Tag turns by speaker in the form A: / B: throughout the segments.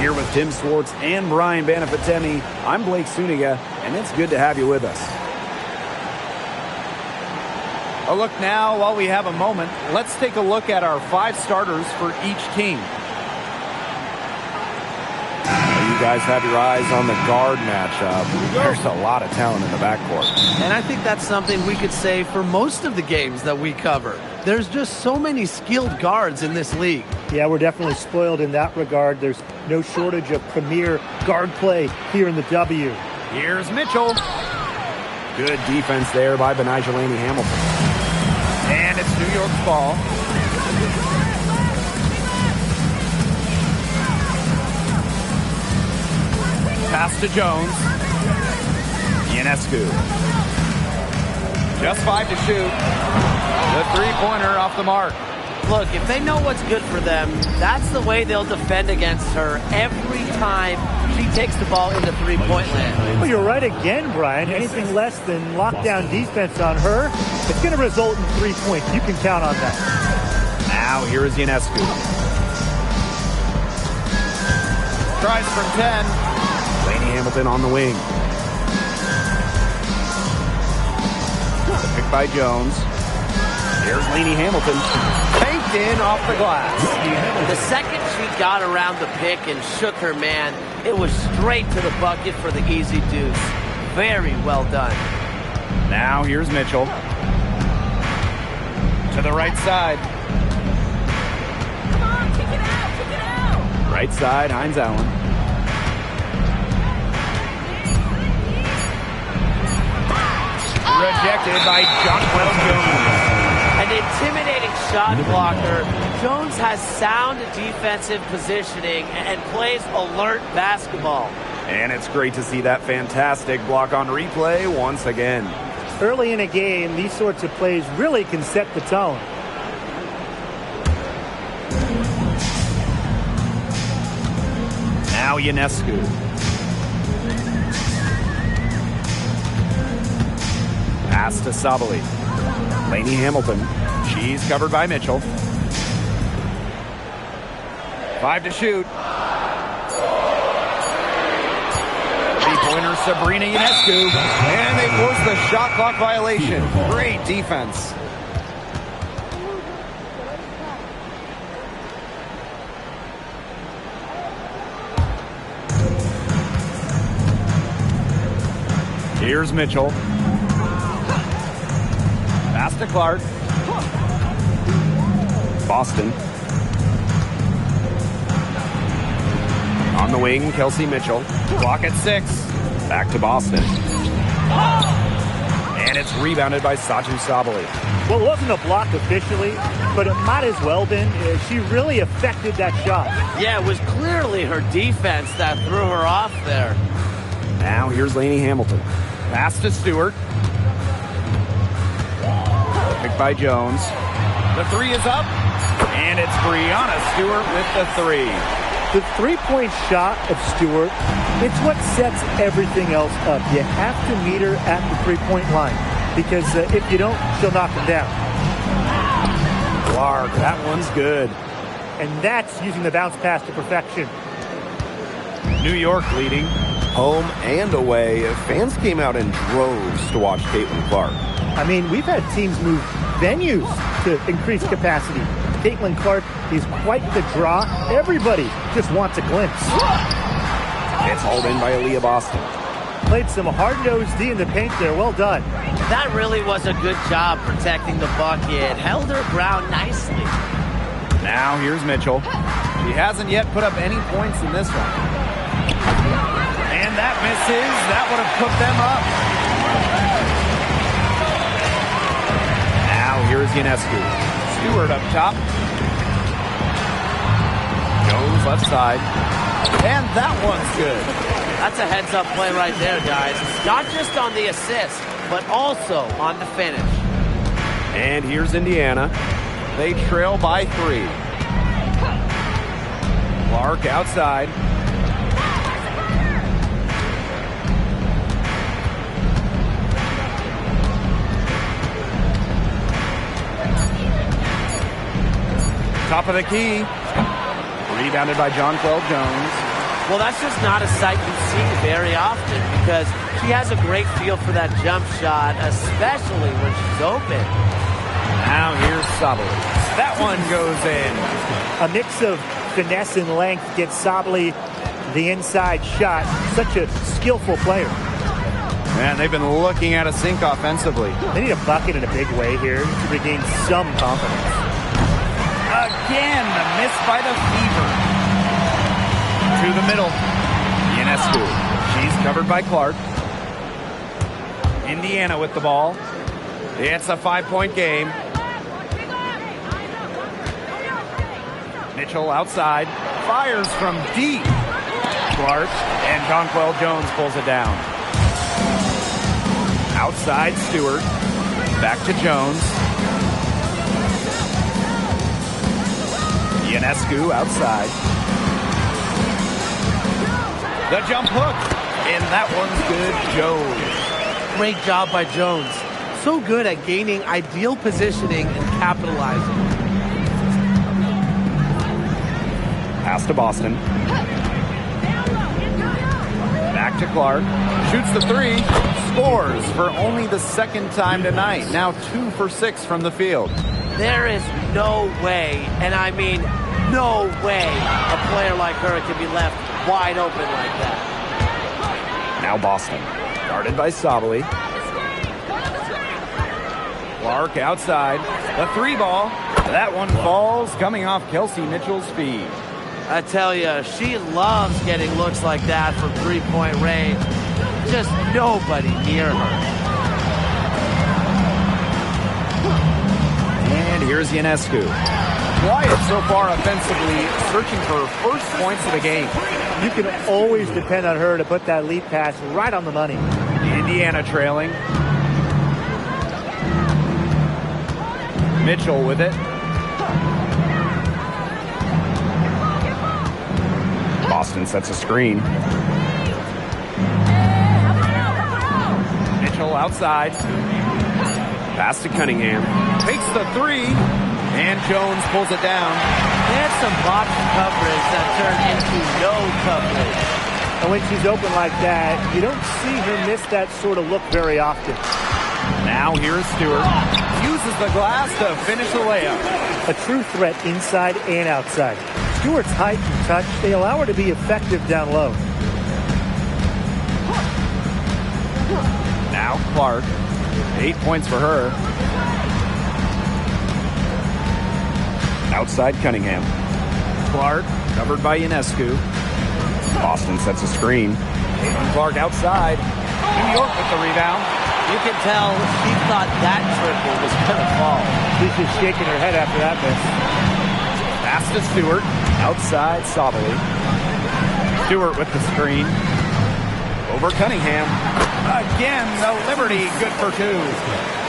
A: Here with Tim Swartz and Brian Banafitemi, I'm Blake Suniga, and it's good to have you with us.
B: A look now, while we have a moment, let's take a look at our 5 starters for each team.
A: You guys have your eyes on the guard matchup. There's a lot of talent in the backcourt.
C: And I think that's something we could say for most of the games that we cover. There's just so many skilled guards in this league.
D: Yeah, we're definitely spoiled in that regard. There's no shortage of premier guard play here in the W.
B: Here's Mitchell.
A: Good defense there by Benijah Laney Hamilton.
B: And it's New York's ball. Pass to Jones.
A: Ionescu.
B: Just 5 to shoot. The three-pointer off the mark.
C: Look, if they know what's good for them, that's the way they'll defend against her every time she takes the ball into three-point land.
D: Well, you're right again, Brian. Anything less than lockdown defense on her, it's going to result in 3 points. You can count on that.
A: Now here is Ionescu.
B: Tries from 10.
A: Laney Hamilton on the wing. Picked by Jones. There's Laney Hamilton.
B: Baked in off the glass.
C: The second she got around the pick and shook her man, it was straight to the bucket for the easy deuce. Very well done.
A: Now here's Mitchell.
B: To the right side.
E: Come on, kick it out.
A: Right side, Hines Allen.
B: Rejected by Jonquel Jones.
C: An intimidating shot blocker. Jones has sound defensive positioning and plays alert basketball.
A: And it's great to see that fantastic block on replay once again.
D: Early in a game, these sorts of plays really can set the tone.
A: Now Ionescu. Pass to Sabali. Laney Hamilton.
B: She's covered by Mitchell. 5 to shoot. Three-pointer Sabrina Ionescu. And they force the shot clock violation. Great defense.
A: Here's Mitchell.
B: Pass to Clark.
A: Boston. On the wing, Kelsey Mitchell.
B: Clock at 6.
A: Back to Boston. And it's rebounded by Saju Sabali.
D: Well, it wasn't a block officially, but it might as well been. She really affected that shot.
C: Yeah, it was clearly her defense that threw her off there.
A: Now here's Laney Hamilton.
B: Pass to Stewart.
A: Picked by Jones.
B: The 3 is up. And it's Brianna Stewart with the 3.
D: The three-point shot of Stewart, it's what sets everything else up. You have to meet her at the three-point line because if you don't, she'll knock him down.
A: Clark, that one's good.
D: And that's using the bounce pass to perfection.
A: New York leading.
F: Home and away, fans came out in droves to watch Caitlin Clark.
D: I mean, we've had teams move venues to increase capacity. Caitlin Clark is quite the draw. Everybody just wants a glimpse.
A: It's hauled in by Aaliyah Boston.
D: Played some hard-nosed D in the paint there. Well done.
C: That really was a good job protecting the bucket. Held her ground nicely.
A: Now here's Mitchell.
B: She hasn't yet put up any points in this one. And that misses. That would have put them up.
A: Now here's Ionescu.
B: Stewart up top.
A: Jones left side.
B: And that one's good.
C: That's a heads-up play right there, guys. Not just on the assist, but also on the finish.
A: And here's Indiana.
B: They trail by 3. Clark outside. Top of the key.
A: Rebounded by Jonquel Jones.
C: Well, that's just not a sight you see very often because she has a great feel for that jump shot, especially when she's open.
B: Now here's Sabali. That one goes in.
D: A mix of finesse and length gets Sabali the inside shot. Such a skillful player.
B: Man, they've been looking at a sink offensively.
D: They need a bucket in a big way here to regain some confidence.
B: Again, the miss by the Fever. To the middle. Ionescu. She's covered by Clark. Indiana with the ball. It's a 5-point game. Mitchell outside. Fires from deep. Clark and Donquel Jones pulls it down. Outside Stewart. Back to Jones. Ionescu outside. The jump hook. And that one's good. Jones.
C: Great job by Jones. So good at gaining ideal positioning and capitalizing.
B: Pass to Boston. Back to Clark. Shoots the three. Scores for only the second time tonight. Now 2 for 6 from the field.
C: There is no way, and I mean no way, a player like her can be left wide open like that.
B: Now Boston. Guarded by Sabali. Clark outside. The 3-ball. That one falls, coming off Kelsey Mitchell's feed.
C: I tell you, she loves getting looks like that from three-point range. Just nobody near her.
B: And here's Ionescu. Quiet so far offensively, searching for her first points of the game.
D: You can always depend on her to put that lead pass right on the money.
B: Indiana trailing. Mitchell with it. Boston sets a screen. Mitchell outside. Pass to Cunningham. Takes the 3. And Jones pulls it down.
C: They had some box coverage that turned into no coverage.
D: And when she's open like that, you don't see her miss that sort of look very often.
B: Now here's Stewart. Uses the glass to finish the layup.
D: A true threat inside and outside. Stewart's height and touch, they allow her to be effective down low.
B: Now Clark. 8 points for her. Outside Cunningham. Clark covered by Ionescu. Boston sets a screen. Caitlin Clark outside. New York with the rebound.
C: You can tell she thought that triple was going to fall.
D: She's just shaking her head after that miss.
B: Pass to Stewart. Outside Sabali. Stewart with the screen. Over Cunningham. Again, the Liberty good for 2.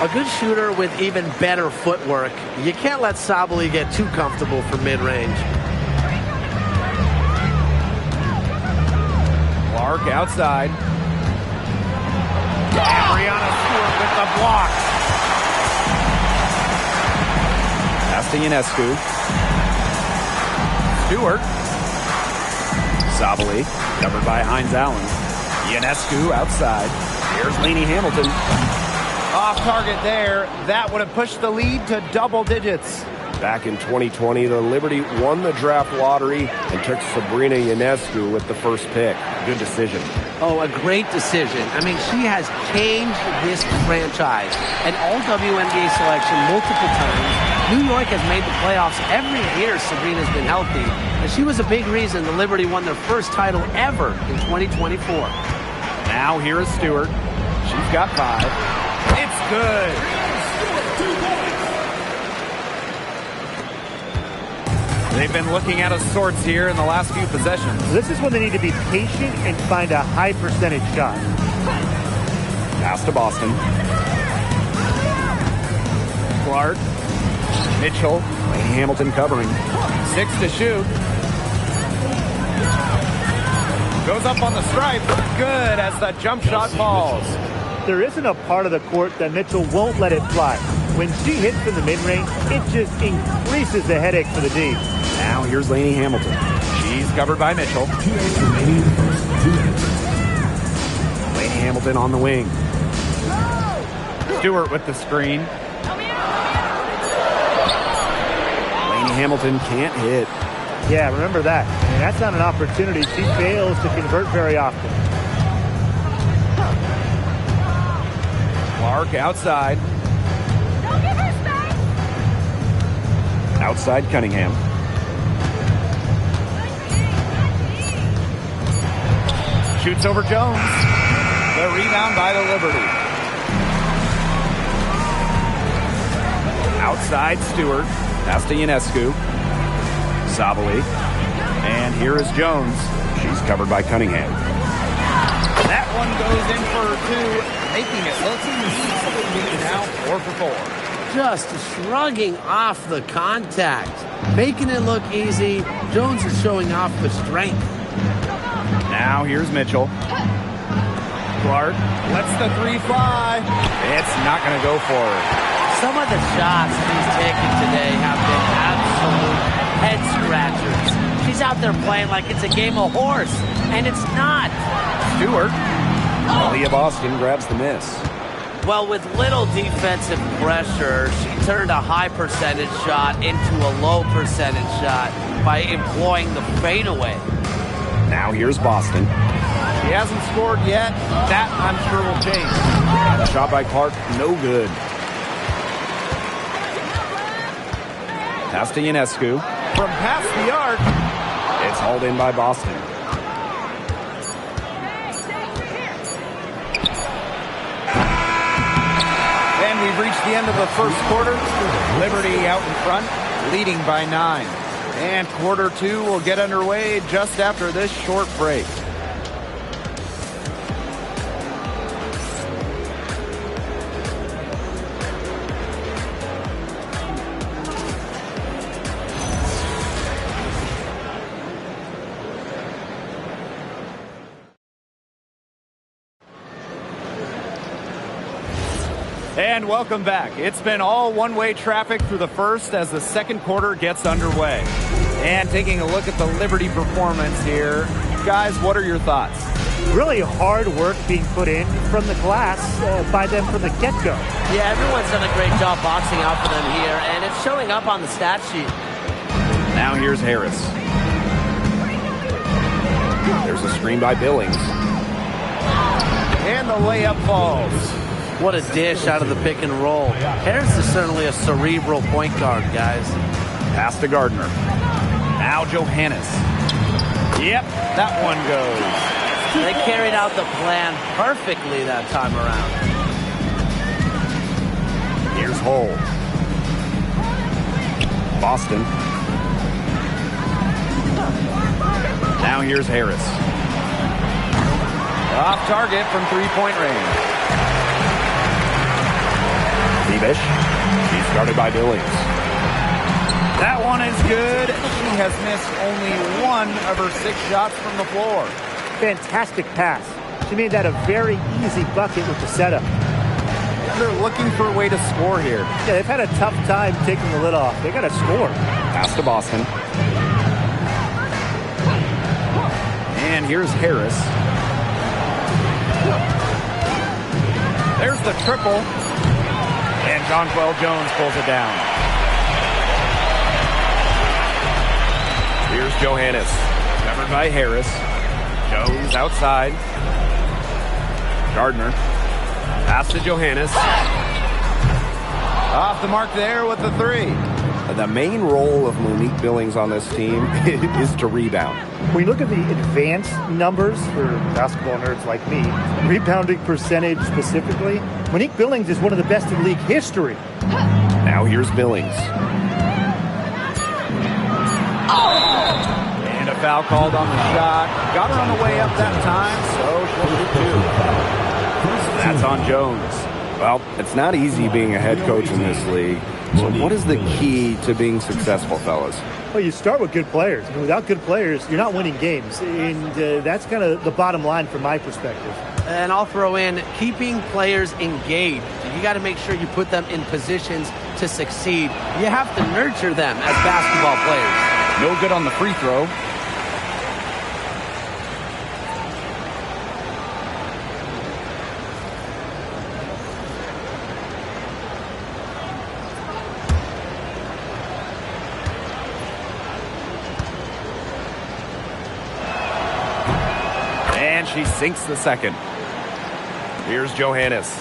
C: A good shooter with even better footwork. You can't let Sabali get too comfortable from mid-range.
B: Clark outside. Brianna Stewart with the block. Pass to Ionescu. Stewart. Sabali, covered by Hines Allen. Ionescu outside. Here's Lainey Hamilton. Off target there. That would have pushed the lead to double digits.
F: Back in 2020, the Liberty won the draft lottery and took Sabrina Ionescu with the first pick. Good decision.
C: Oh, a great decision. I mean, she has changed this franchise. An all-WNBA selection multiple times. New York has made the playoffs every year Sabrina's been healthy. And she was a big reason the Liberty won their first title ever in 2024.
B: Now here is Stewart. She's got 5. It's good. They've been looking out of sorts here in the last few possessions.
D: This is when they need to be patient and find a high percentage shot.
B: Pass to Boston. Clark. Mitchell. Lainey Hamilton covering. 6 to shoot. Goes up on the stripe. Good as the jump shot falls.
D: There isn't a part of the court that Mitchell won't let it fly. When she hits in the mid-range, it just increases the headache for the D.
B: Now here's Lainey Hamilton. She's covered by Mitchell.
F: Laney Hamilton on the wing.
B: Stewart with the screen.
F: Laney Hamilton can't hit.
D: Yeah, remember that. I mean, that's not an opportunity. She fails to convert very often.
B: Clark outside.
F: Outside Cunningham.
B: Shoots over Jones. The rebound by the Liberty. Outside Stewart. Pass to Ionescu. Sabali. And here is Jones.
F: She's covered by Cunningham.
B: That one goes in for two, making it look easy. Now 4 for 4.
C: Just shrugging off the contact, making it look easy. Jones is showing off the strength.
B: Now here's Mitchell. Clark lets the 3 fly. It's not going to go for her.
C: Some of the shots he's taken today have been absolute head scratchers. She's out there playing like it's a game of horse, and it's not.
B: Stewart.
F: Aaliyah Boston grabs the miss.
C: Well, with little defensive pressure, she turned a high percentage shot into a low percentage shot by employing the fadeaway.
F: Now here's Boston.
B: She hasn't scored yet. That, I'm sure, will change.
F: The shot by Clark, no good. Pass to Ionescu.
B: From past the arc.
F: It's hauled in by Boston.
B: And we've reached the end of the first quarter. Liberty out in front, leading by 9. And quarter 2 will get underway just after this short break. And welcome back. It's been all one-way traffic through the first as the second quarter gets underway. And taking a look at the Liberty performance here. Guys, what are your thoughts?
D: Really hard work being put in from the glass by them from the get-go.
C: Yeah, everyone's done a great job boxing out for them here, and it's showing up on the stat sheet.
F: Now here's Harris. There's a screen by Billings.
B: And the layup falls.
C: What a dish out of the pick and roll. Harris is certainly a cerebral point guard, guys.
B: Pass to Gardner. Now Johannes. Yep, that one goes.
C: They carried out the plan perfectly that time around.
F: Here's Hull. Boston. Now here's Harris.
B: Off target from three-point range.
F: Bebish. She's guarded by Billings.
B: That one is good. She has missed only 1 of her 6 shots from the floor.
D: Fantastic pass. She made that a very easy bucket with the setup.
B: They're looking for a way to score here.
D: Yeah, they've had a tough time taking the lid off. They got to score.
F: Pass to Boston.
B: And here's Harris. There's the triple. And Jonquel Jones pulls it down.
F: Here's Johannes.
B: Covered by Harris. Jones outside.
F: Gardner.
B: Pass to Johannes. Off the mark there with the 3.
F: The main role of Monique Billings on this team is to rebound.
D: When you look at the advanced numbers for basketball nerds like me, rebounding percentage specifically, Monique Billings is one of the best in league history.
F: Now here's Billings.
B: And a foul called on the shot. Got her on the way up that time, so she'll shoot 2.
F: That's on Jones. Well, it's not easy being a head coach in this league. So what is the key to being successful, fellas?
D: Well, you start with good players. I mean, without good players, you're not winning games. And that's kind of the bottom line from my perspective.
C: And I'll throw in keeping players engaged. You got to make sure you put them in positions to succeed. You have to nurture them as basketball players.
B: No good on the free throw. And she sinks the second. Here's Johannes.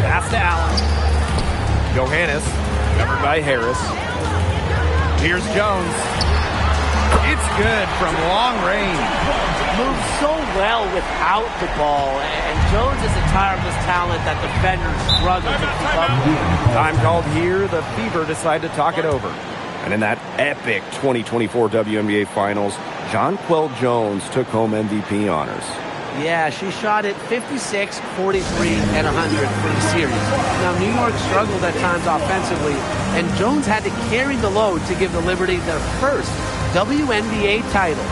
B: Pass to Allen. Johannes, covered by Harris. Here's Jones. It's good from long range.
C: Moves so well without the ball, and Jones is a tireless talent that defenders struggle to keep up with.
B: Time called here. The Fever decide to talk it over.
F: And in that epic 2024 WNBA Finals, Jonquel Jones took home MVP honors.
C: Yeah, she shot it 56, 43, and 100 for the series. Now, New York struggled at times offensively, and Jones had to carry the load to give the Liberty their first WNBA title.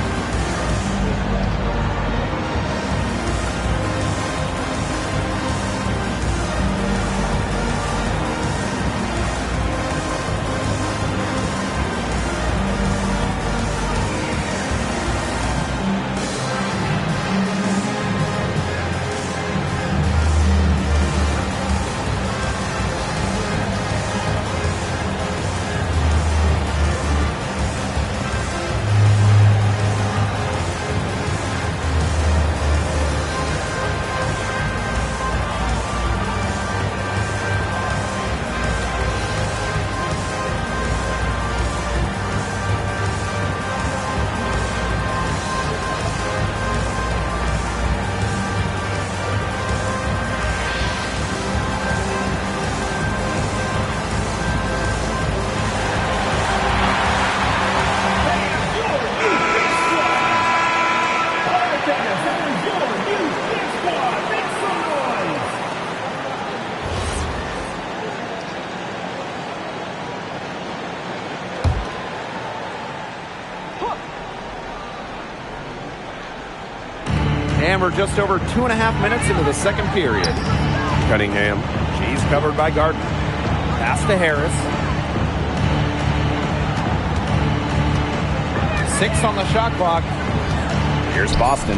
B: And we're just over 2.5 minutes into the second period.
F: Cunningham.
B: She's covered by Gardner. Pass to Harris. 6 on the shot clock. Here's Boston.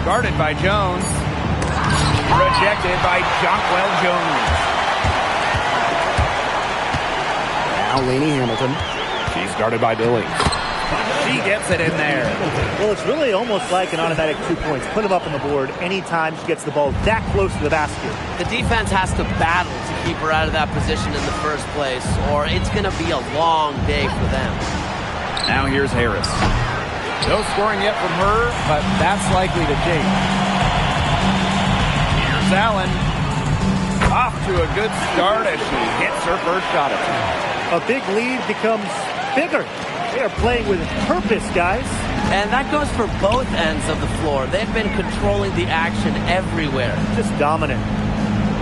B: Guarded by Jones. Rejected by Jonquel Jones.
F: Now Lainey Hamilton.
B: She's guarded by Billings. She gets it in there.
D: Well, it's really almost like an automatic 2 points. Put them up on the board anytime she gets the ball that close to the basket.
C: The defense has to battle to keep her out of that position in the first place, or it's going to be a long day for them.
B: Now here's Harris. No scoring yet from her, but that's likely to change. Here's Allen. Off to a good start as she hits her first shot attempt.
D: A big lead becomes bigger. They are playing with purpose, guys.
C: And that goes for both ends of the floor. They've been controlling the action everywhere.
D: Just dominant.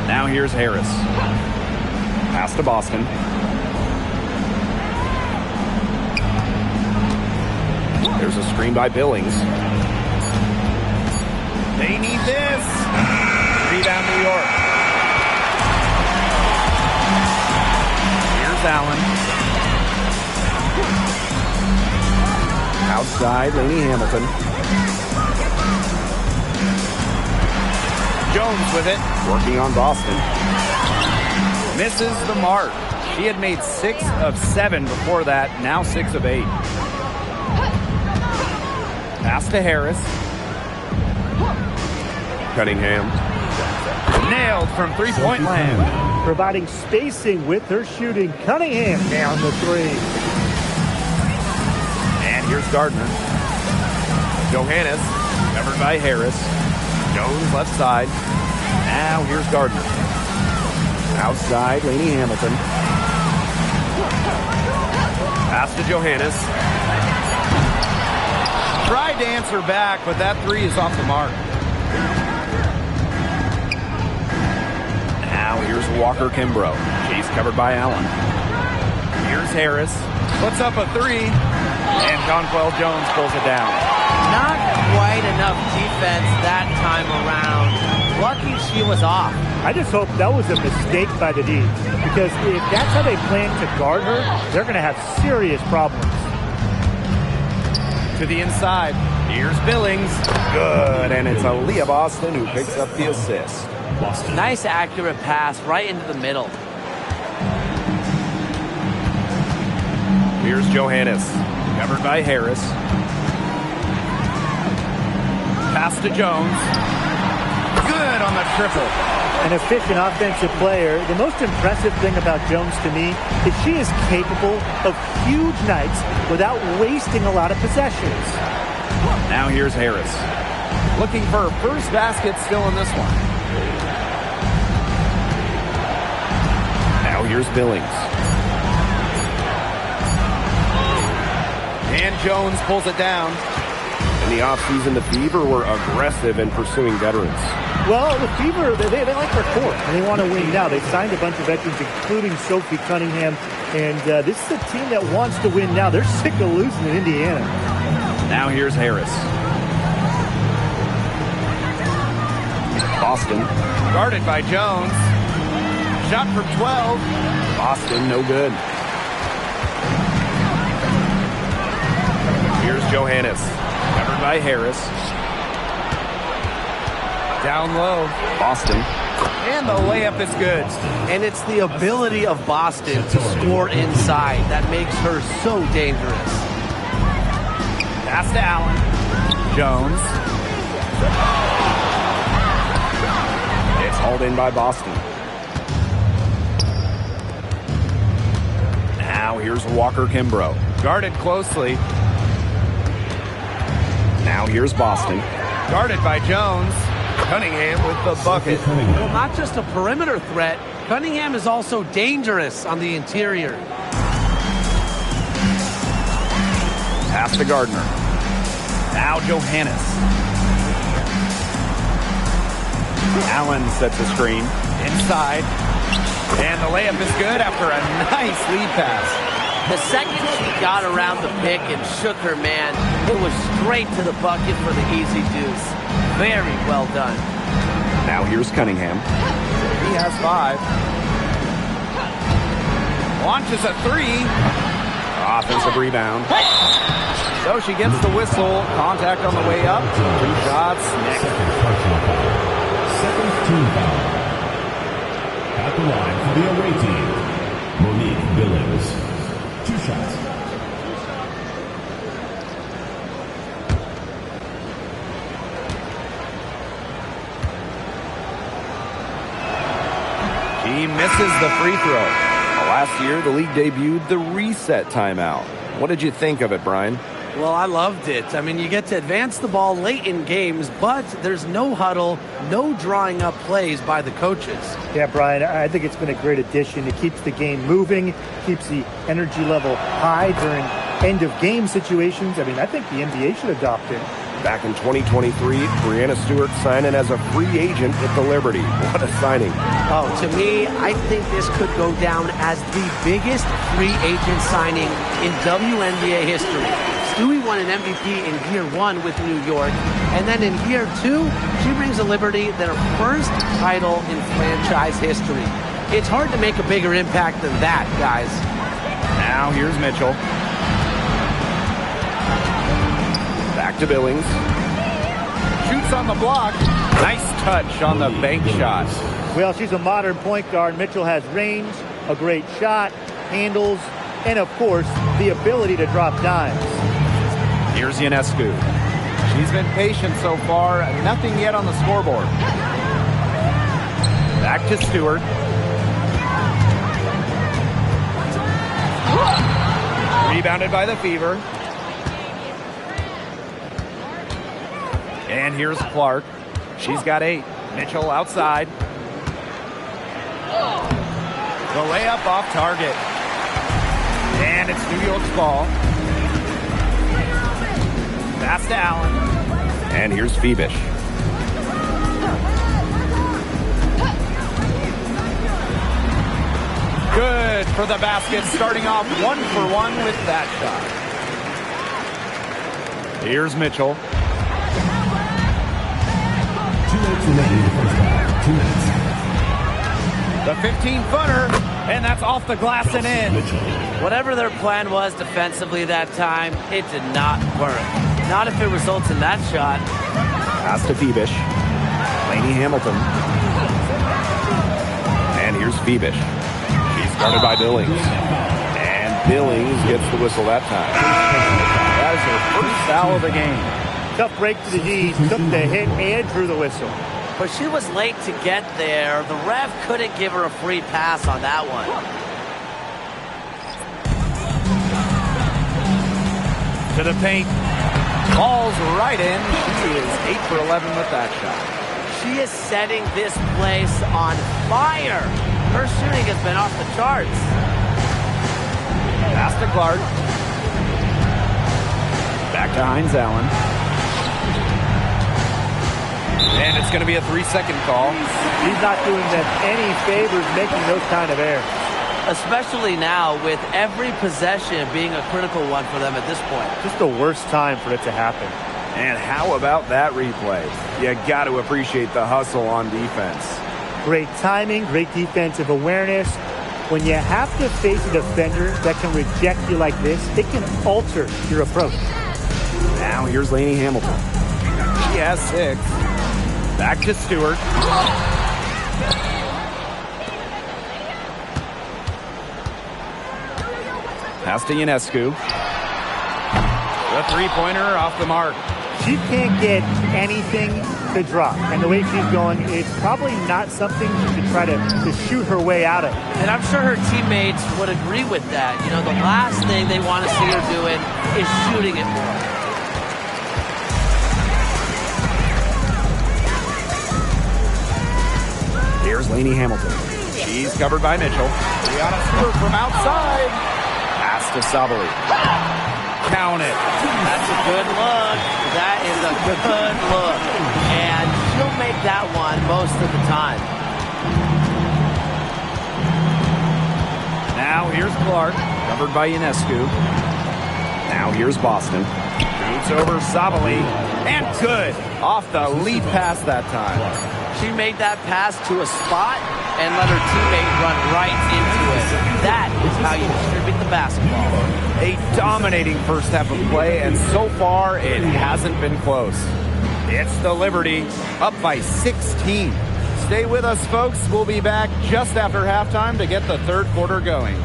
B: Now here's Harris. Pass to Boston.
F: There's a screen by Billings.
B: They need this. Rebound New York. Here's Allen.
F: Outside, Lainey Hamilton.
B: Jones with it.
F: Working on Boston.
B: Misses the mark. She had made 6 of 7 before that. Now 6 of 8. Pass to Harris.
F: Cunningham.
B: Nailed from three-point land.
D: Providing spacing with her shooting. Cunningham down the three.
B: Here's Gardner. Johannes, covered by Harris. Jones left side. Now here's Gardner.
F: Outside, Lainey Hamilton.
B: Pass to Johannes. Tried to answer back, but that three is off the mark. Now here's Walker Kimbrough. She's covered by Allen. Here's Harris. Puts up a three. And Jonquel Jones pulls it down.
C: Not quite enough defense that time around. Lucky she was off.
D: I just hope that was a mistake by the D, because if that's how they plan to guard her, they're going to have serious problems.
B: To the inside. Here's Billings.
F: Good, and it's Aaliyah Boston who picks up the assist.
C: Nice accurate pass right into the middle.
B: Here's Johannes. Covered by Harris. Pass to Jones. Good on the triple.
D: An efficient offensive player. The most impressive thing about Jones to me is she is capable of huge nights without wasting a lot of possessions.
B: Now here's Harris. Looking for her first basket still in this one.
F: Now here's Billings.
B: And Jones pulls it down.
F: In the offseason, the Fever were aggressive in pursuing veterans.
D: Well, the Fever, they like their core, and they want to win now. They signed a bunch of veterans, including Sophie Cunningham, and this is a team that wants to win now. They're sick of losing in Indiana.
B: Now here's Harris.
F: Boston.
B: Guarded by Jones. Shot from 12.
F: Boston, no good. Here's Johannes.
B: Covered by Harris. Down low.
F: Boston.
B: And the layup is good.
C: And it's the ability of Boston to score inside that makes her so dangerous.
B: Pass to Allen. Jones.
F: It's hauled in by Boston. Now here's Walker Kimbrough.
B: Guarded closely.
F: Now here's Boston.
B: Guarded by Jones. Cunningham with the bucket.
C: Well, not just a perimeter threat, Cunningham is also dangerous on the interior.
B: Pass to Gardner. Now Johannes. Allen sets a screen. Inside. And the layup is good after a nice lead pass.
C: The second she got around the pick and shook her man, it was straight to the bucket for the easy deuce. Very well done.
F: Now here's Cunningham.
B: He has 5. Launches a 3.
F: Offensive rebound.
B: So she gets the whistle. Contact on the way up. 2 shots next.
G: Second team foul. At the line for the away team, Monique Billings. 2 shots.
B: He misses the free throw.
F: Last year, the league debuted the reset timeout. What did you think of it, Brian?
C: Well, I loved it. I mean, you get to advance the ball late in games, but there's no huddle, no drawing up plays by the coaches.
D: Yeah, Brian, I think it's been a great addition. It keeps the game moving, keeps the energy level high during end-of-game situations. I mean, I think the NBA should adopt it.
F: Back in 2023, Breanna Stewart signed in as a free agent with the Liberty. What a signing.
C: Oh, to me, I think this could go down as the biggest free agent signing in WNBA history. Stewie won an MVP in year 1 with New York, and then in year 2, she brings the Liberty their first title in franchise history. It's hard to make a bigger impact than that, guys.
B: Now here's Mitchell.
F: Back to Billings.
B: Shoots on the block. Nice touch on the bank shot.
D: Well, she's a modern point guard. Mitchell has range, a great shot, handles, and of course, the ability to drop dimes.
B: Here's Ionescu. She's been patient so far. Nothing yet on the scoreboard. Back to Stewart. Rebounded by the Fever. And here's Clark. She's got 8. Mitchell outside. The layup off target. And it's New York's ball. Pass to Allen.
F: And here's Phoebish.
B: Good for the basket, starting off 1 for 1 with that shot. Here's Mitchell.
G: 2 minutes remaining in the first half. 2 minutes.
B: The 15-footer, and that's off the glass and in.
C: Whatever their plan was defensively that time, it did not work. Not if it results in that shot.
F: Pass to Phoebish. Lainey Hamilton. And here's Phoebish. She's guarded by Billings. And Billings gets the whistle that time.
B: That is her first foul of the game.
D: tough break to the D, took the hit and drew the whistle.
C: But she was late to get there. The ref couldn't give her a free pass on that one.
B: To the paint. Falls right in. She is 8 for 11 with that shot.
C: She is setting this place on fire. Her shooting has been off the charts.
B: Pass to Clark. Back to Hines Allen. And it's going to be a 3-second call.
D: He's not doing them any favors making those kind of errors.
C: Especially now with every possession being a critical one for them at this point.
D: Just the worst time for it to happen.
F: And how about that replay? You got to appreciate the hustle on defense.
D: Great timing, great defensive awareness. When you have to face a defender that can reject you like this, it can alter your approach.
F: Now here's Lainey Hamilton.
B: She has 6. Back to Stewart. Pass to Ionescu. The three-pointer off the mark.
D: She can't get anything to drop. And the way she's going, it's probably not something she should try to shoot her way out of.
C: And I'm sure her teammates would agree with that. You know, the last thing they want to see her doing is shooting it more.
F: Here's Lainey Hamilton.
B: She's covered by Mitchell. Brianna Stewart from outside. Pass to Sabali. Count it.
C: That's a good look. That is a good look. And she'll make that one most of the time.
B: Now here's Clark.
F: Covered by Ionescu. Now here's Boston.
B: Shoots over Sabali. And good. Off the lead pass that time.
C: She made that pass to a spot and let her teammate run right into it. That is how you distribute the basketball.
B: A dominating first half of play, and so far it hasn't been close. It's the Liberty, up by 16. Stay with us, folks. We'll be back just after halftime to get the third quarter going.
G: You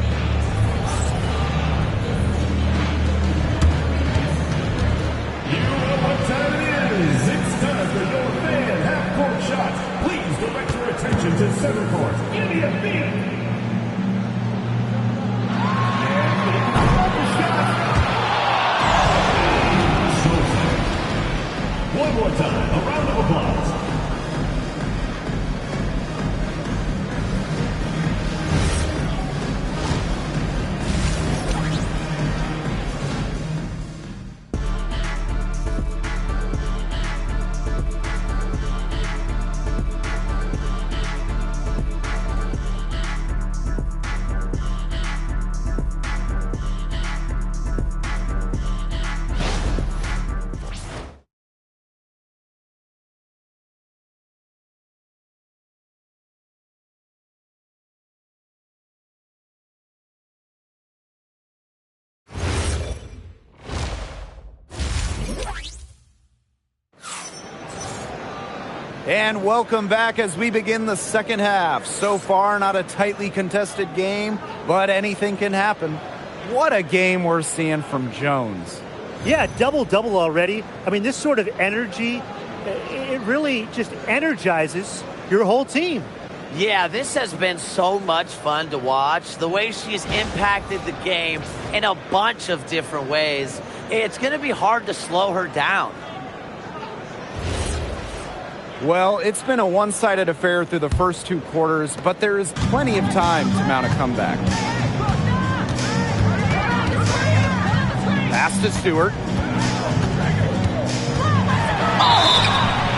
G: know what time it is. It's time for your fan half-court shots. Please direct your attention to center court. India Phoenix. One more time, a round of applause.
B: And welcome back as we begin the second half. So far, not a tightly contested game, but anything can happen. What a game we're seeing from Jones.
D: Yeah, double-double already. I mean, this sort of energy, it really just energizes your whole team.
C: Yeah, this has been so much fun to watch. The way she's impacted the game in a bunch of different ways. It's going to be hard to slow her down.
B: Well, it's been a one-sided affair through the first two quarters, but there is plenty of time to mount a comeback. Pass to Stewart.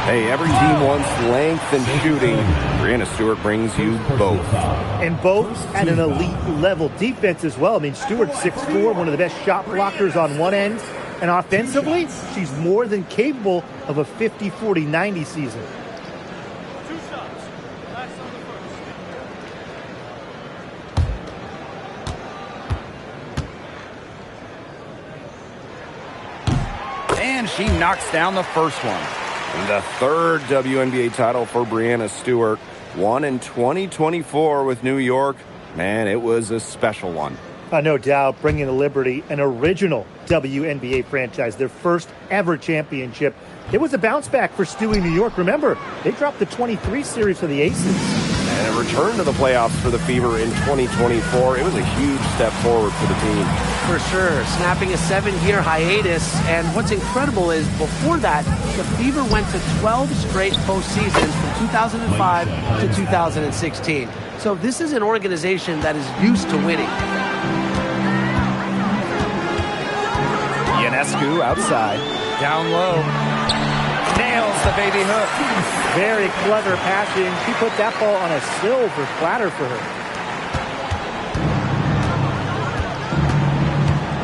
F: Hey, every team wants length and shooting. Brianna Stewart brings you both.
D: And both at an elite level. Defense as well. I mean, Stewart's 6'4", one of the best shot blockers on one end. And offensively, she's more than capable of a 50-40-90 season.
E: 2 shots. Last on the first.
B: And she knocks down the first one.
F: And the third WNBA title for Brianna Stewart. Won in 2024 with New York. Man, it was a special one.
D: No doubt, bringing the Liberty an original WNBA franchise, their first ever championship. It was a bounce back for Stewie New York. Remember, they dropped the 23 series for the Aces.
F: And a return to the playoffs for the Fever in 2024. It was a huge step forward for the team.
C: For sure. Snapping a 7-year hiatus. And what's incredible is before that, the Fever went to 12 straight postseasons from 2005 to 2016. So this is an organization that is used to winning.
B: Ionescu outside. Down low. Nails the baby hook.
D: Very clever passing. She put that ball on a silver platter for her.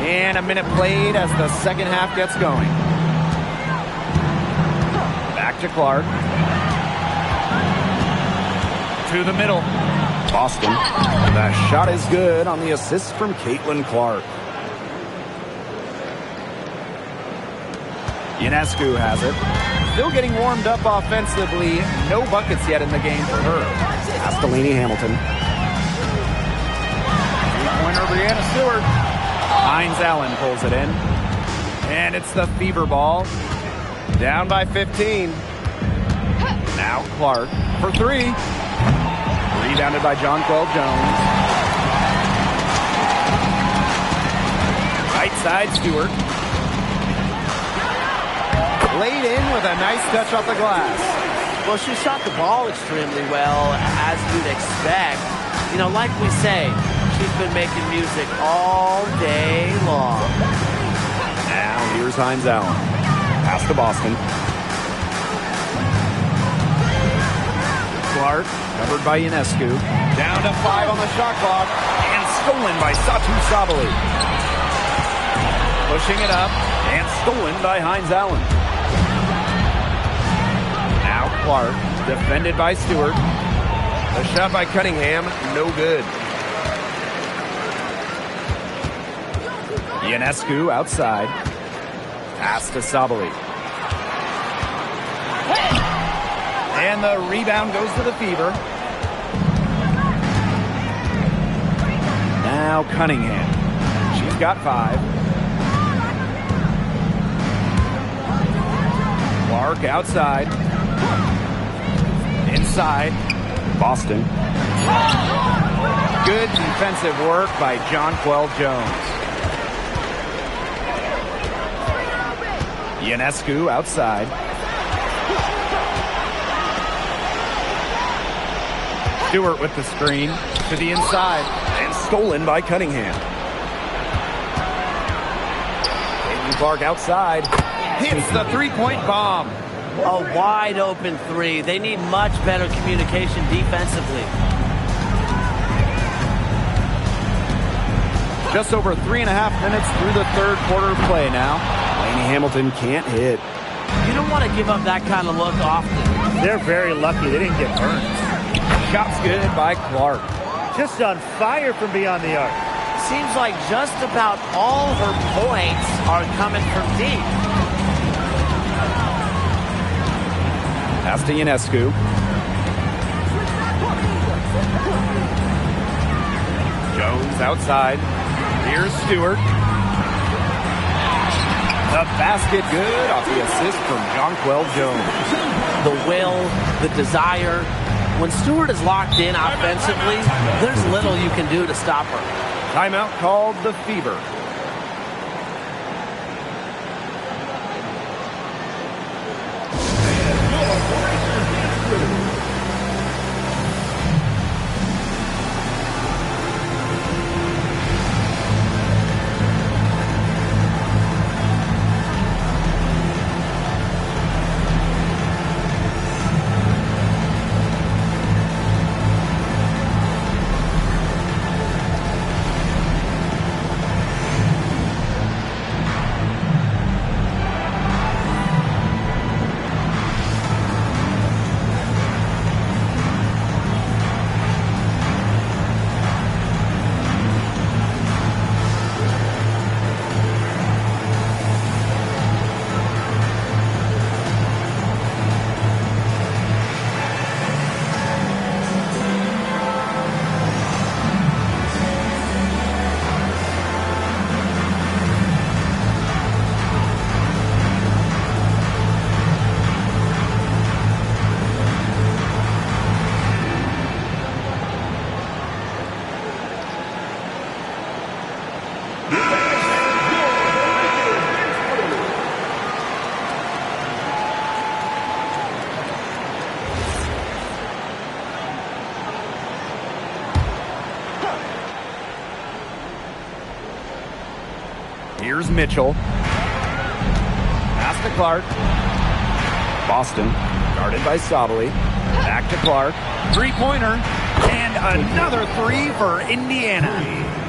B: And a minute played as the second half gets going. Back to Clark. To the middle.
F: Boston. The shot is good on the assist from Caitlin Clark.
B: Ionescu has it. Still getting warmed up offensively. No buckets yet in the game for her.
F: Castellini Hamilton.
B: Three-pointer Brianna Stewart. Hines Allen pulls it in. And it's the Fever ball. Down by 15. Now Clark for three. Rebounded by Jonquel Jones. Right side Stewart. Laid in with a nice touch off the glass.
C: Well, she shot the ball extremely well, as you'd expect. You know, like we say, she's been making music all day long.
F: Now here's Hines Allen. Pass to Boston.
B: Clark, covered by Ionescu. Down to 5 on the shot clock. And stolen by Satu Sabali. Pushing it up. And stolen by Hines Allen. Now Clark, defended by Stewart. The shot by Cunningham, no good. Ionescu outside. Pass to Sabali. And the rebound goes to the Fever. Now Cunningham. She's got 5. Clark outside. Inside.
F: Boston.
B: Good defensive work by Jonquel Jones. Ionescu outside. Stewart with the screen to the inside.
F: And stolen by Cunningham.
B: Caitlin Clark outside. Hits the three-point bomb.
C: A wide open three. They need much better communication defensively.
B: Just over 3.5 minutes through the third quarter of play now.
F: Laney Hamilton can't hit.
C: You don't want to give up that kind of look often.
D: They're very lucky they didn't get burned.
B: Shot's good by Clark.
D: Just on fire from beyond the arc.
C: Seems like just about all her points are coming from deep.
B: Pass to Ionescu. Jones outside. Here's Stewart. The basket good off the assist from Jonquel Jones.
C: The will, the desire. When Stewart is locked in offensively, there's little you can do to stop her.
B: Timeout called the Fever. Here's Mitchell. Pass to Clark. Boston guarded by Sabali. Back to Clark. Three-pointer. And another three for Indiana.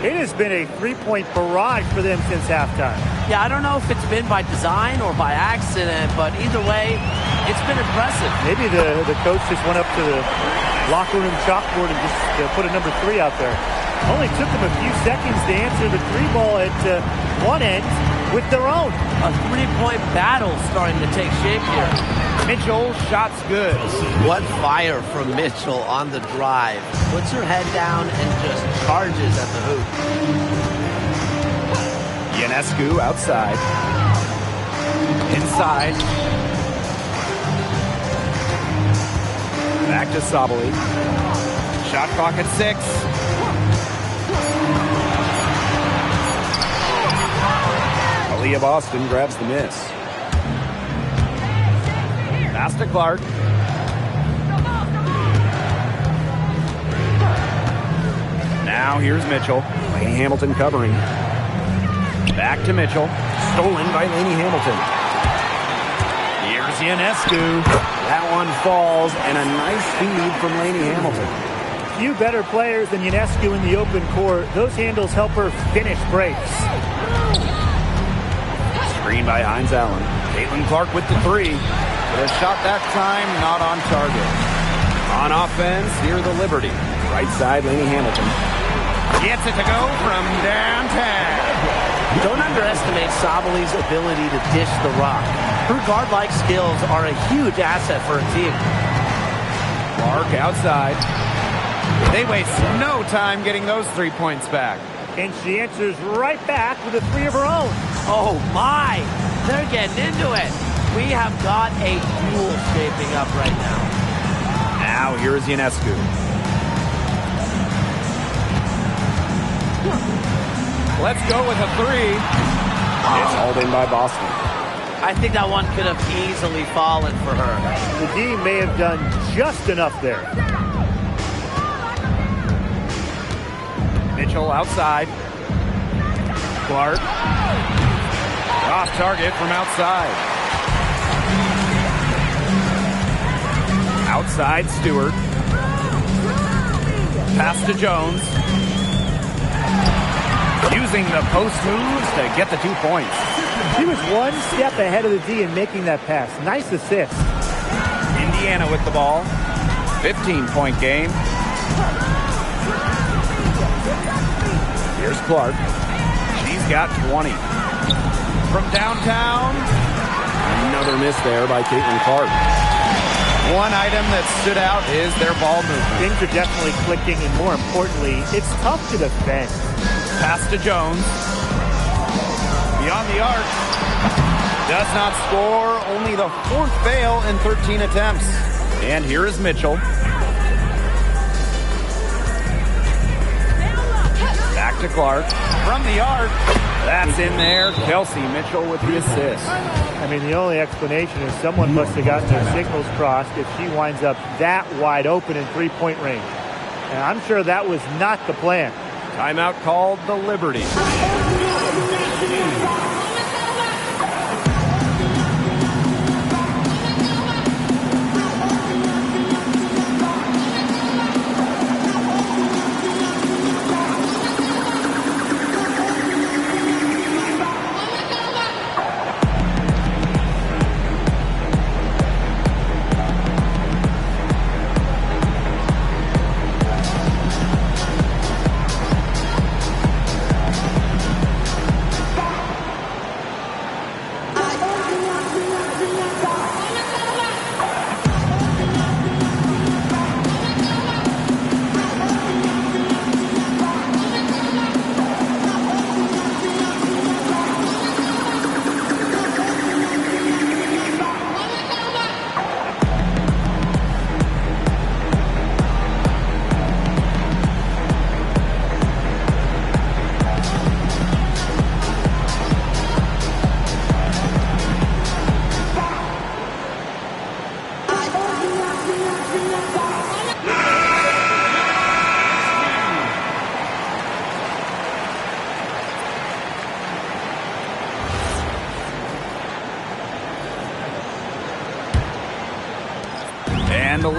D: It has been a three-point barrage for them since halftime.
C: Yeah, I don't know if it's been by design or by accident, but either way, it's been impressive.
D: Maybe the coach just went up to the locker room chalkboard and just put a number 3 out there. Only took them a few seconds to answer the 3-ball at one end with their own.
C: A three-point battle starting to take shape here.
B: Mitchell, shots good.
C: What fire from Mitchell on the drive. Puts her head down and just charges at the hoop.
B: Ionescu outside. Inside. Back to Sabali. Shot clock at 6. Aaliyah Boston grabs the miss. Pass to Clark. Now here's Mitchell. Laney Hamilton covering. Back to Mitchell. Stolen by Laney Hamilton. Here's Ionescu. That one falls, and a nice feed from Laney Hamilton.
D: Few better players than Ionescu in the open court. Those handles help her finish breaks.
B: Screen by Hines Allen. Caitlin Clark with the 3. But a shot that time not on target. On offense, here the Liberty. Right side, Laney Hamilton. Gets it to go from downtown.
C: Don't underestimate Sabali's ability to dish the rock. Her guard-like skills are a huge asset for a team.
B: Clark outside. They waste no time getting those 3 points back.
D: And she answers right back with a 3 of her own.
C: Oh my! They're getting into it. We have got a duel shaping up right now.
B: Now here's Ionescu. Let's go with a 3. It's hauled in by Boston.
C: I think that one could have easily fallen for her.
D: The D may have done just enough there.
B: Mitchell outside. Clark. Off target from outside. Outside Stewart. Pass to Jones. Using the post moves to get the 2 points.
D: She was one step ahead of the D in making that pass. Nice assist.
B: Indiana with the ball. 15-point game. Here's Clark. She's got 20. From downtown. Another miss there by Caitlin Clark. One item that stood out is their ball movement.
D: Things are definitely clicking, and more importantly, it's tough to defend.
B: Pass to Jones. Beyond the arc. Does not score. Only the 4th fail in 13 attempts. And here is Mitchell. Back to Clark. From the arc. That's in there. Kelsey Mitchell with the assist.
D: I mean, the only explanation is someone must have gotten their signals crossed if she winds up that wide open in 3-point range. And I'm sure that was not the plan.
B: Timeout called the Liberty.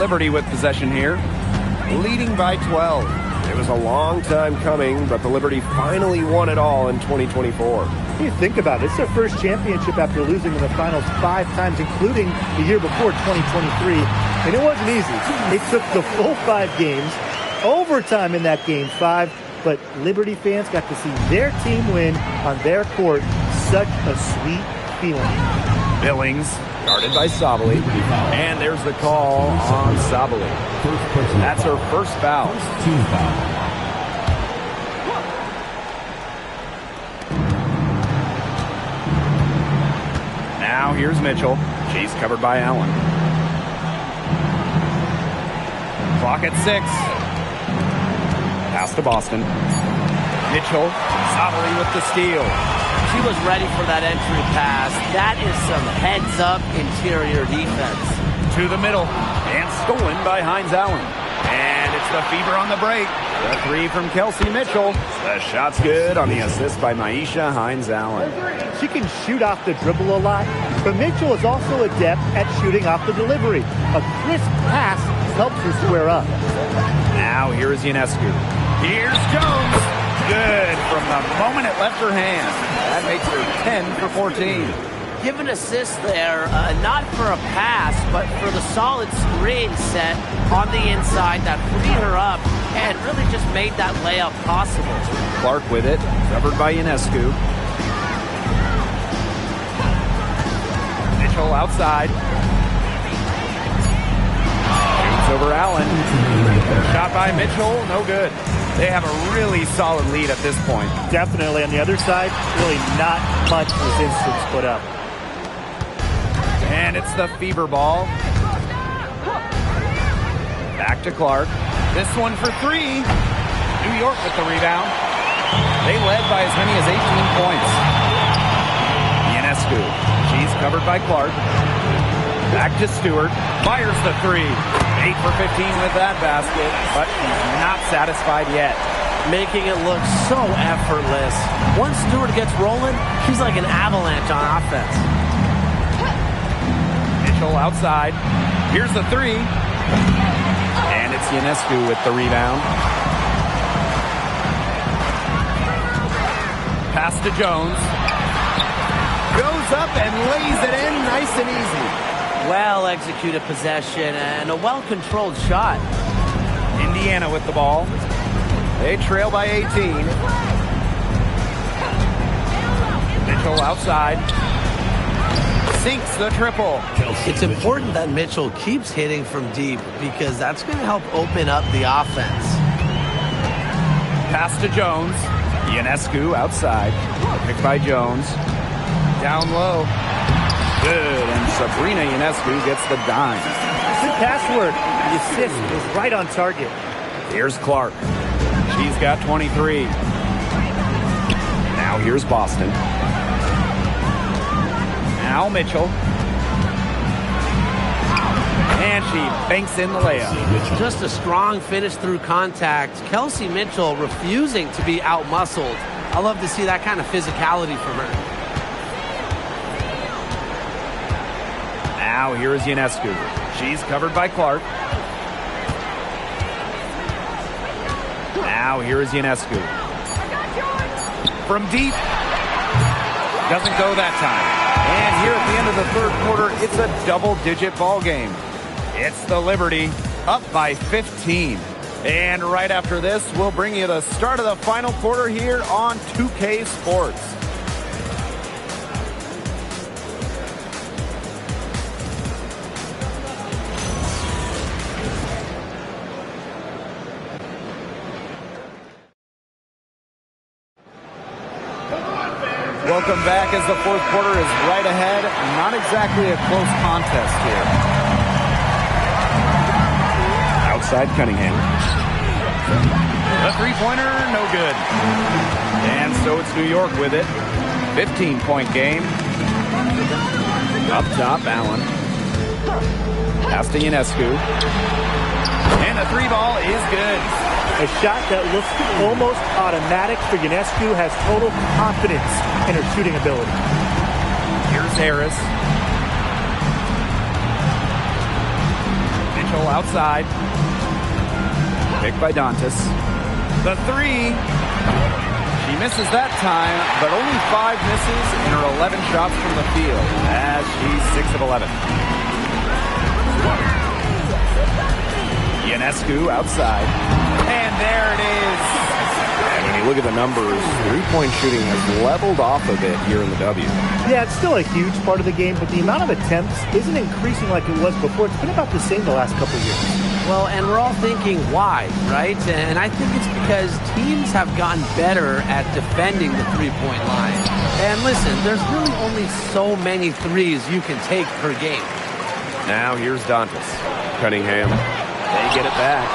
B: Liberty with possession here, leading by 12.
F: It was a long time coming, but the Liberty finally won it all in 2024.
D: You think about it, it's their first championship after losing in the finals 5 times, including the year before, 2023. And it wasn't easy. They took the full 5 games, overtime in that game 5, but Liberty fans got to see their team win on their court. Such a sweet feeling.
B: Billings, guarded by Sabali. And there's the call on Sabali. That's her first foul. Now here's Mitchell. She's covered by Allen. Clock at 6. Pass to Boston. Mitchell, Sabali with the steal.
C: She was ready for that entry pass. That is some heads-up interior defense.
B: To the middle, and stolen by Hines Allen. And it's the fever on the break. The 3 from Kelsey Mitchell. The shot's good on the assist by Maisha Hines Allen.
D: She can shoot off the dribble a lot, but Mitchell is also adept at shooting off the delivery. A crisp pass helps her square up.
B: Now here's Ionescu. Here's Jones. Good from the moment it left her hand. That makes her 10 for 14.
C: Give an assist there, not for a pass, but for the solid screen set on the inside that freed her up and really just made that layup possible.
B: Clark with it, covered by Ionescu. Mitchell outside. Shoots over Allen. Shot by Mitchell, no good. They have a really solid lead at this point.
D: Definitely on the other side, really not much resistance put up.
B: And it's the fever ball. Back to Clark. This one for 3. New York with the rebound. They led by as many as 18 points. Ionescu. She's covered by Clark. Back to Stewart. Fires the 3. 8 for 15 with that basket, but he's not satisfied yet.
C: Making it look so effortless. Once Stewart gets rolling, she's like an avalanche on offense.
B: Mitchell outside. Here's the 3. And it's Ionescu with the rebound. Pass to Jones. Goes up and lays it in nice and easy.
C: Well-executed possession and a well-controlled shot.
B: Indiana with the ball. They trail by 18. Mitchell outside. Sinks the triple.
C: It's important that Mitchell keeps hitting from deep because that's going to help open up the offense.
B: Pass to Jones. Ionescu outside. Picked by Jones. Down low. Good, and Sabrina Ionescu gets the dime.
D: Good pass work. The assist was right on target.
B: Here's Clark. She's got 23. Now here's Boston. Now Mitchell. And she banks in the layup.
C: Just a strong finish through contact. Kelsey Mitchell refusing to be outmuscled. I love to see that kind of physicality from her.
B: Now here is Ionescu. She's covered by Clark. Now here is Ionescu. From deep. Doesn't go that time. And here at the end of the third quarter, it's a double-digit ball game. It's the Liberty up by 15. And right after this, we'll bring you the start of the final quarter here on 2K Sports. Welcome back as the fourth quarter is right ahead. Not exactly a close contest here. Outside Cunningham. The three-pointer, no good. And so it's New York with it. 15-point game. Up top, Allen. Pass to Ionescu. And the three ball is good.
D: A shot that looks almost automatic for Ionescu, has total confidence in her shooting ability. Here's
B: Harris. Mitchell outside. Picked by Dantas. The three. She misses that time, but only 5 misses in her 11 shots from the field as she's 6 of 11. Ionescu outside. And there it is.
F: And when you look at the numbers, three-point shooting has leveled off a bit here in the W.
D: Yeah, it's still a huge part of the game, but the amount of attempts isn't increasing like it was before. It's been about the same the last couple of years.
C: Well, and we're all thinking why, right? And I think it's because teams have gotten better at defending the three-point line. And listen, there's really only so many threes you can take per game.
F: Now here's Dantas. Cunningham.
B: They get it back.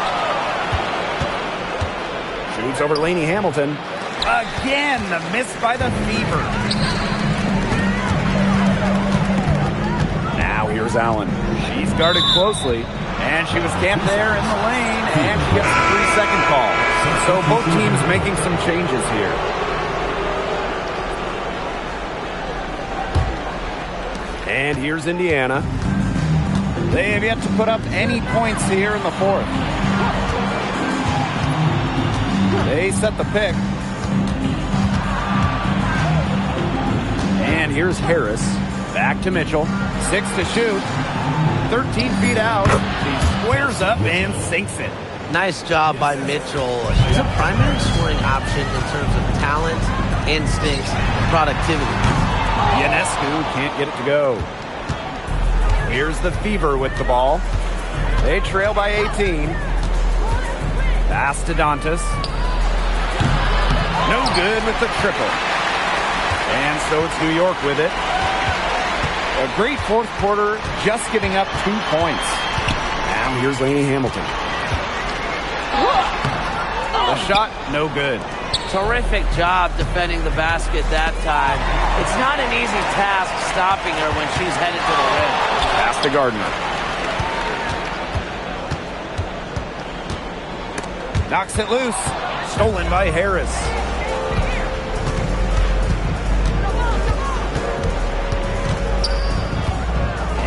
B: Shoots over Lainey Hamilton. Again, the miss by the Fever. Now here's Allen. She's guarded closely. And she was camped there in the lane, and she gets a 3-second call. So both teams making some changes here.
F: And here's Indiana.
B: They have yet to put up any points here in the fourth. They set the pick. And here's Harris. Back to Mitchell. 6 to shoot. 13 feet out. She squares up and sinks it.
C: Nice job by Mitchell. She's a primary scoring option in terms of talent, instincts, and productivity.
B: Ionescu can't get it to go. Here's the Fever with the ball. They trail by 18. Pass to Dantas. No good with the triple. And so it's New York with it. A great fourth quarter, just giving up 2 points.
F: Now here's Lainey Hamilton.
B: The shot, no good.
C: Terrific job defending the basket that time. It's not an easy task stopping her when she's headed to the rim.
F: Pass to Gardner.
B: Knocks it loose. Stolen by Harris.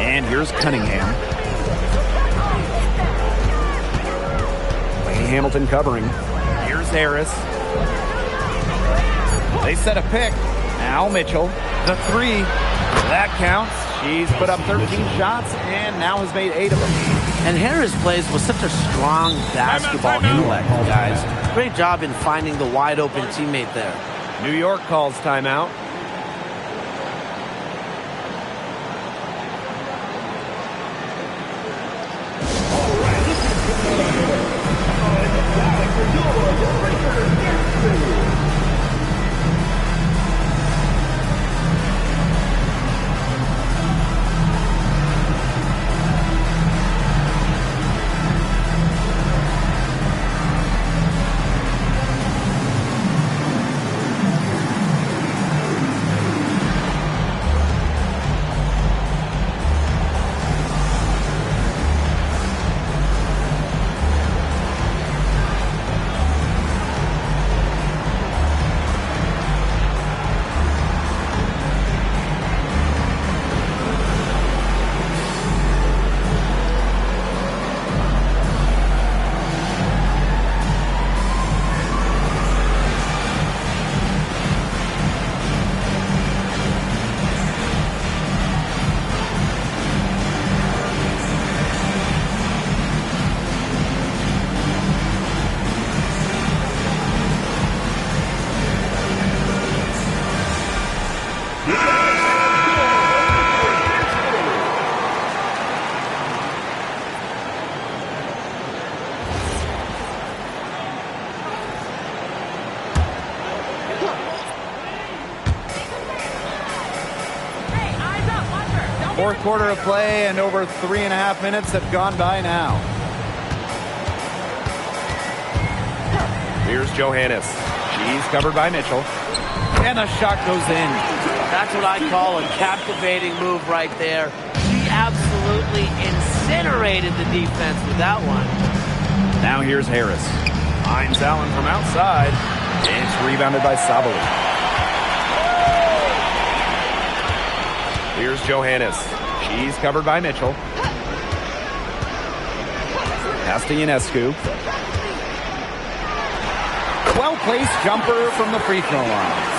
B: And here's Cunningham.
F: Lainey Hamilton covering.
B: Here's Harris. They set a pick. Now Mitchell. The three. That counts. She's put up 13 shots and now has made 8 of them.
C: And Harris plays with such a strong basketball intellect, guys. Great job in finding the wide open teammate there.
B: New York calls timeout. Fourth quarter of play and over 3.5 minutes have gone by now.
F: Here's Johannes.
B: She's covered by Mitchell. And the shot goes in.
C: That's what I call a captivating move right there. She absolutely incinerated the defense with that one.
B: Now here's Harris. Finds Allen from outside. And it's rebounded by Sabali. Here's Johannes. She's covered by Mitchell. Pass to Ionescu. Well-placed jumper from the free throw line.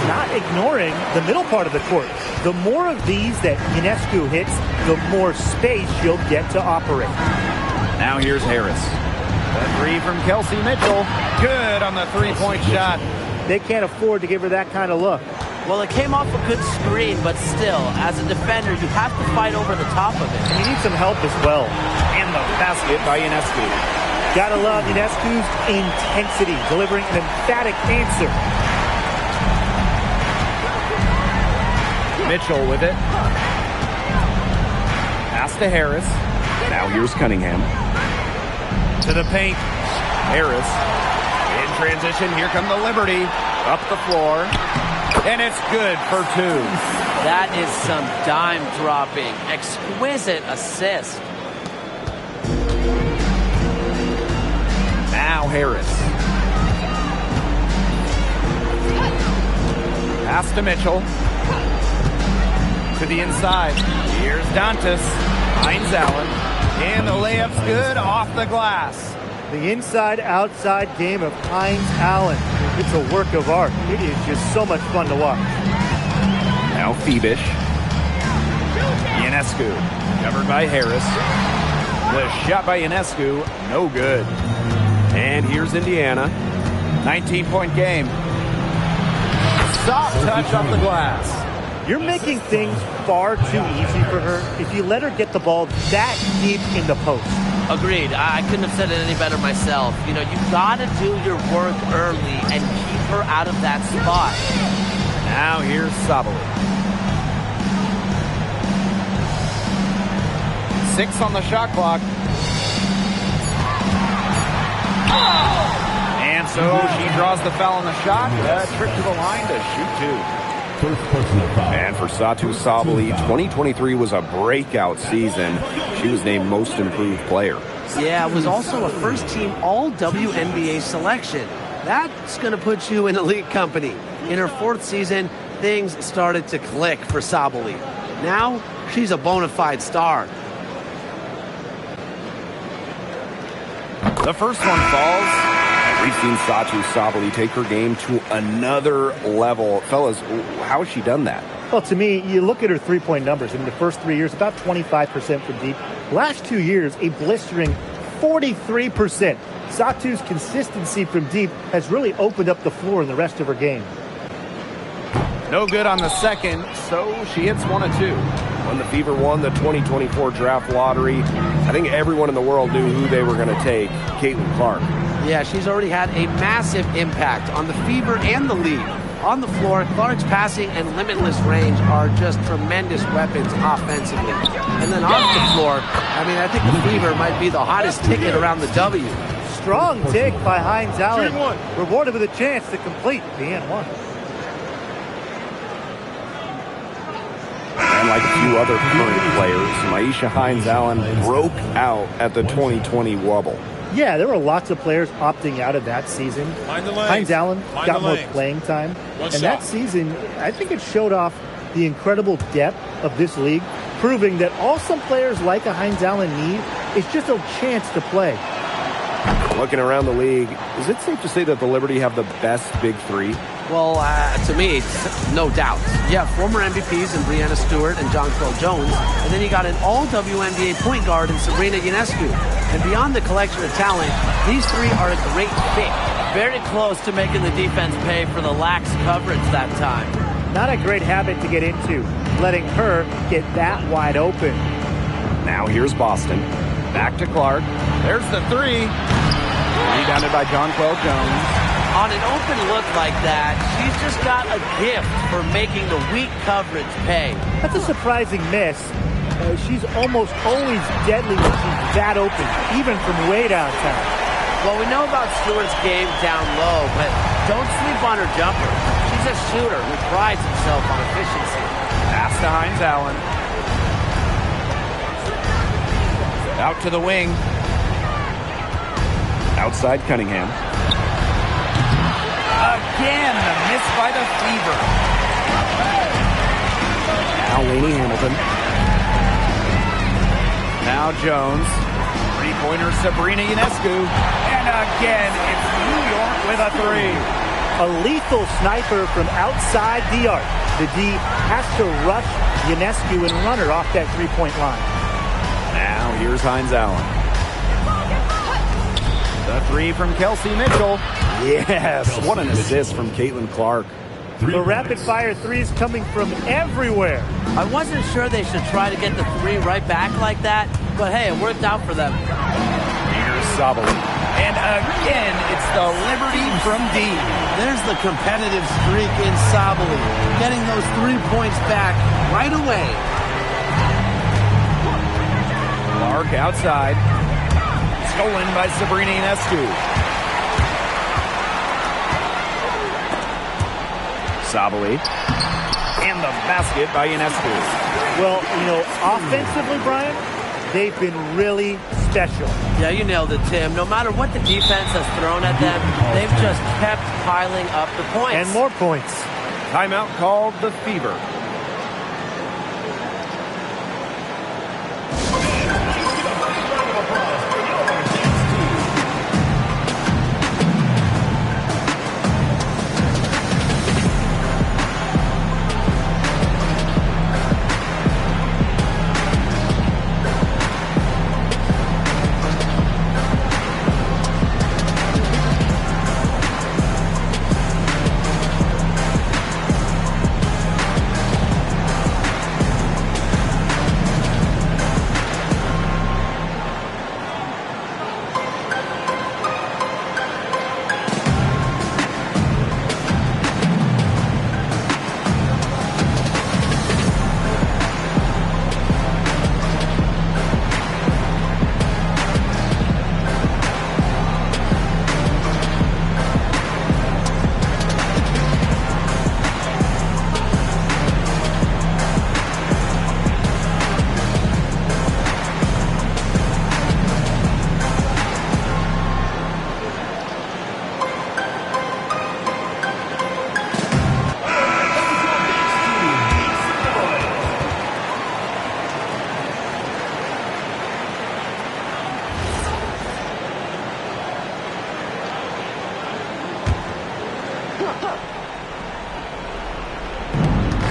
D: Not ignoring the middle part of the court. The more of these that Ionescu hits, the more space she'll get to operate.
B: Now here's Harris. The three from Kelsey Mitchell. Good on the three-point shot.
D: They can't afford to give her that kind of look.
C: Well, it came off a good screen, but still, as a defender, you have to fight over the top of it.
D: And you need some help as well.
B: And the basket by Ionescu.
D: Gotta love Ionescu's intensity, delivering an emphatic answer.
B: Mitchell with it. Pass to Harris. Now here's Cunningham. To the paint. Harris. In transition, here come the Liberty. Up the floor. And it's good for two.
C: That is some dime dropping. Exquisite assist.
B: Now Harris. Pass to Mitchell. To the inside. Here's Dantas. Hines Allen. And the layup's good off the glass.
D: The inside-outside game of Hines Allen. It's a work of art. It is just so much fun to watch.
B: Now Phoebish. Ionescu. Covered by Harris. The shot by Ionescu. No good. And here's Indiana. 19-point game. Soft touch off the glass.
D: You're making things far too easy for her if you let her get the ball that deep in the post.
C: Agreed. I couldn't have said it any better myself. You know, you got to do your work early and keep her out of that spot.
B: Now here's Sabali. 6 on the shot clock. And so she draws the foul on the shot. Trip to the line to shoot two.
G: First personal foul.
F: And for Satu Sabali, 2023 was a breakout season. She was named Most Improved Player.
C: Yeah, it was also a first-team All-WNBA selection. That's going to put you in elite company. In her 4th season, things started to click for Sabali. Now, she's a bona fide star.
B: The first one falls.
F: We've seen Satu Sabali take her game to another level. Fellas, how has she done that?
D: Well, to me, you look at her three-point numbers. In the first 3 years, about 25% from deep. Last 2 years, a blistering 43%. Satu's consistency from deep has really opened up the floor in the rest of her game.
B: No good on the second, so she hits 1 of 2.
F: When the Fever won the 2024 draft lottery, I think everyone in the world knew who they were going to take, Caitlin Clark.
C: Yeah, she's already had a massive impact on the Fever and the league. On the floor, Clark's passing and limitless range are just tremendous weapons offensively. And then off the floor, I mean, I think the Fever might be the hottest ticket around the W.
D: Strong take by Hines Allen, rewarded with a chance to complete the N1.
F: And like a few other current players, Maisha Hines Allen broke out at the 2020 Wubble.
D: Yeah, there were lots of players opting out of that season. Hines Allen got more playing time. And that season, I think it showed off the incredible depth of this league, proving that all some players like a Hines Allen need is just a chance to play.
F: Looking around the league, is it safe to say that the Liberty have the best big three?
C: Well, to me, no doubt. You have former MVPs in Breanna Stewart and Jonquel Jones, and then you got an all-WNBA point guard in Sabrina Ionescu. And beyond the collection of talent, these three are a great fit. Very close to making the defense pay for the lax coverage that time.
D: Not a great habit to get into, letting her get that wide open.
B: Now here's Boston. Back to Clark. There's the three. Rebounded by Jonquel Jones.
C: On an open look like that, she's just got a gift for making the weak coverage pay.
D: That's a surprising miss. She's almost always deadly when she's that open, even from way downtown.
C: Well, we know about Stewart's game down low, but don't sleep on her jumper. She's a shooter who prides himself on efficiency.
B: Pass to Hines Allen. Out to the wing.
F: Outside Cunningham.
B: Again, the miss by the Fever.
F: Now Lainey Hamilton.
B: Now Jones. Three-pointer, Sabrina Ionescu. And again, it's New York with a three.
D: A lethal sniper from outside the arc. The D has to rush Ionescu and run her off that three-point line.
B: Now here's Hines Allen. The three from Kelsey Mitchell. Yes, what an assist from Caitlin Clark.
D: The rapid-fire threes coming from everywhere.
C: I wasn't sure they should try to get the three right back like that, but hey, it worked out for them.
B: Here's Sabali. And again, it's the Liberty from D.
C: There's the competitive streak in Sabali, getting those 3 points back right away.
B: Clark outside. Stolen by Sabrina Ionescu. Sabali. And the basket by Ionescu.
D: Well, offensively, Brian, they've been really special.
C: Yeah, you nailed it, Tim. No matter what the defense has thrown at them, they've just kept piling up the points.
D: And more points.
B: Timeout called the Fever.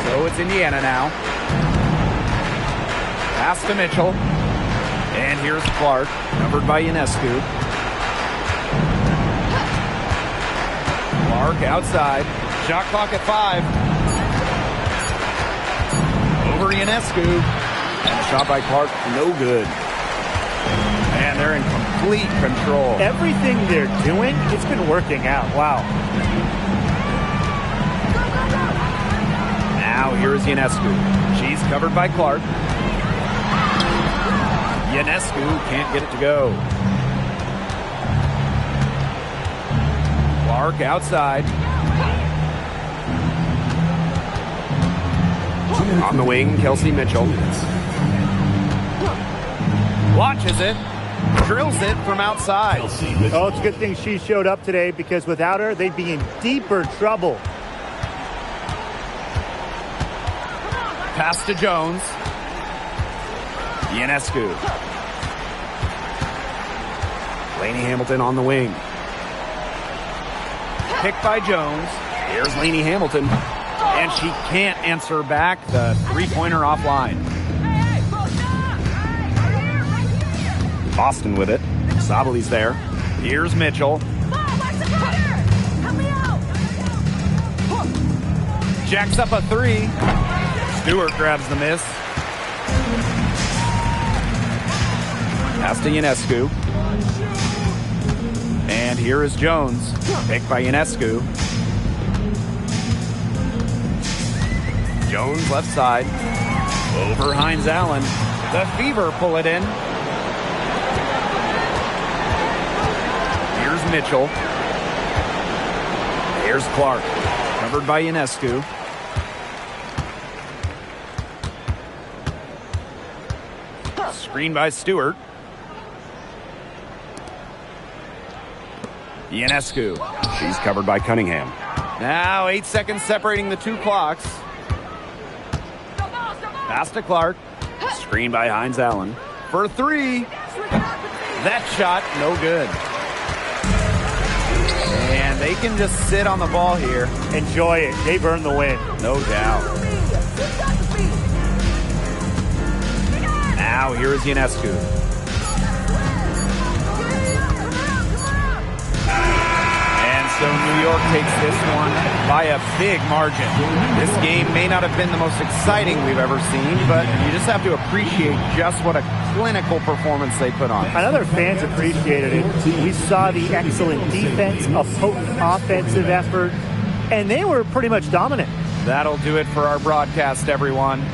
B: So it's Indiana now. Pass to Mitchell. And here's Clark, covered by Ionescu. Clark outside. Shot clock at 5. Over Ionescu. And a shot by Clark, no good. And they're in complete control.
D: Everything they're doing, it's been working out. Wow.
B: Now here's Ionescu. She's covered by Clark. Ionescu can't get it to go. Clark outside. On the wing, Kelsey Mitchell. Launches it. Drills it from outside.
D: Oh, it's a good thing she showed up today, because without her, they'd be in deeper trouble.
B: Pass to Jones. Ionescu. Lainey Hamilton on the wing. Picked by Jones. Here's Lainey Hamilton. And she can't answer back. The three-pointer offline. Boston with it. Sabali's there. Here's Mitchell. Jacks up a 3. Stewart grabs the miss. Pass to Ionescu. And here is Jones. Picked by Ionescu. Jones left side. Over Hines Allen. The Fever pull it in. Here's Mitchell. Here's Clark. Covered by Ionescu. Screen by Stewart. Ionescu. She's covered by Cunningham. Now 8 seconds separating the two clocks. Pass to Clark. Screen by Hines Allen. For 3. That shot, no good. And they can just sit on the ball here.
D: Enjoy it. They've earned the win.
B: No doubt. Now here is Ionescu. And so New York takes this one by a big margin. This game may not have been the most exciting we've ever seen, but you just have to appreciate just what a clinical performance they put on.
D: I know their fans appreciated it. We saw the excellent defense, a potent offensive effort, and they were pretty much dominant.
B: That'll do it for our broadcast, everyone.